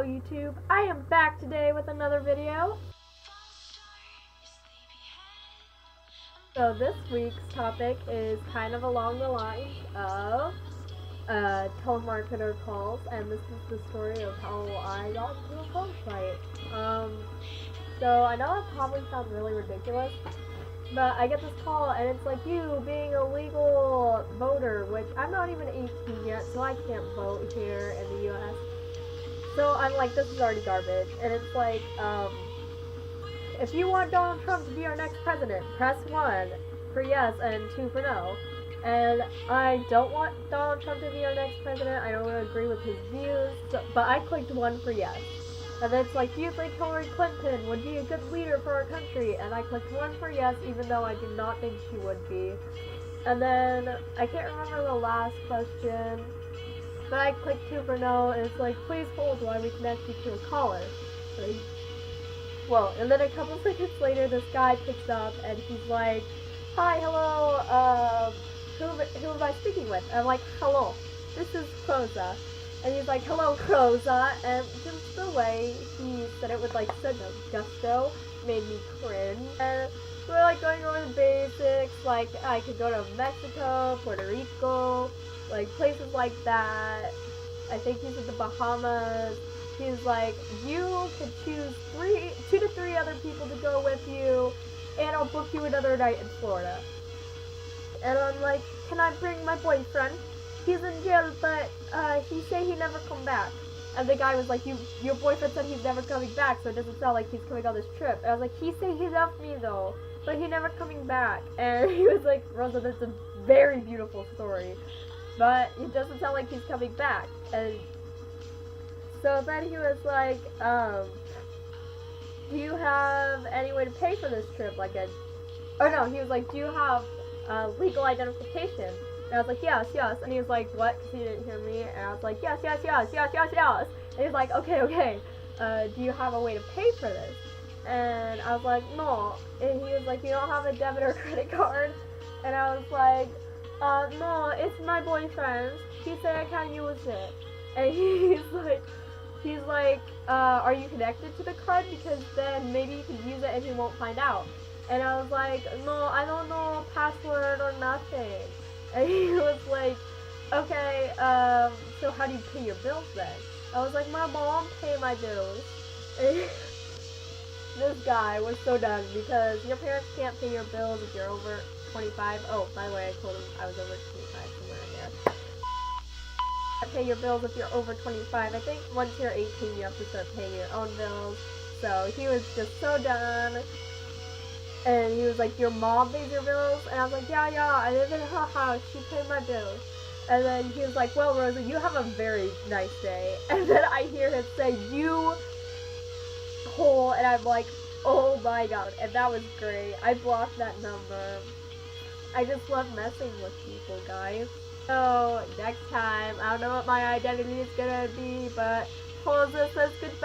YouTube, I am back today with another video. So this week's topic is kind of along the lines of telemarketer calls, and this is the story of how I got into a phone fight. So I know that probably sounds really ridiculous, but I get this call and it's like, you being a legal voter, which I'm not even 18 yet, so I can't vote here in the US. So I'm like, this is already garbage. And it's like, if you want Donald Trump to be our next president, press 1 for yes and 2 for no. And I don't want Donald Trump to be our next president. I don't agree with his views, but I clicked 1 for yes. And then it's like, do you think Hillary Clinton would be a good leader for our country? And I clicked 1 for yes, even though I do not think she would be. And then, I can't remember the last question, but I clicked 2 for no, and it's like, please hold while we connect you to a caller. Like, well, and then a couple seconds later, this guy picks up, and he's like, hi, hello, who am I speaking with? And I'm like, hello, this is Kroza. And he's like, hello, Kroza, and just the way he said it with, like, such a gusto made me cringe. And we're, like, going over the basics, like, I could go to Mexico, Puerto Rico, like, places like that. I think he's in the Bahamas. He's like, you could choose 2 to 3 other people to go with you, and I'll book you another night in Florida. And I'm like, can I bring my boyfriend? He's in jail, but he say he never come back. And the guy was like, your boyfriend said he's never coming back, so it doesn't sound like he's coming on this trip. And I was like, he say he left me though, but he never coming back. And he was like, Rosa, that's a very beautiful story, but it doesn't sound like he's coming back. And so then he was like, do you have any way to pay for this trip? Like he was like, do you have legal identification? And I was like, yes, yes. And he was like, what? Because he didn't hear me. And I was like, yes, yes, yes, yes, yes, yes. And he's like, okay, okay. Do you have a way to pay for this? And I was like, no. And he was like, you don't have a debit or credit card? And I was like, no, it's my boyfriend's. He said I can't use it. And he's like, are you connected to the card? Because then maybe you can use it and he won't find out. And I was like, no, I don't know password or nothing. And he was like, okay, so how do you pay your bills then? I was like, my mom pay my bills. And this guy was so done, because your parents can't pay your bills if you're over 25. Oh, by the way, I told him I was over 25, somewhere in there. Pay your bills if you're over 25. I think once you're 18, you have to start paying your own bills. So he was just so done. And he was like, your mom pays your bills? And I was like, yeah, yeah, I live in her house, she paid my bills. And then he was like, well, Rosa, you have a very nice day. And then I hear him say, you hole, and I'm like, oh my god. And that was great. I blocked that number. I just love messing with people, guys. So, next time, I don't know what my identity is gonna be, but Rosa says goodbye.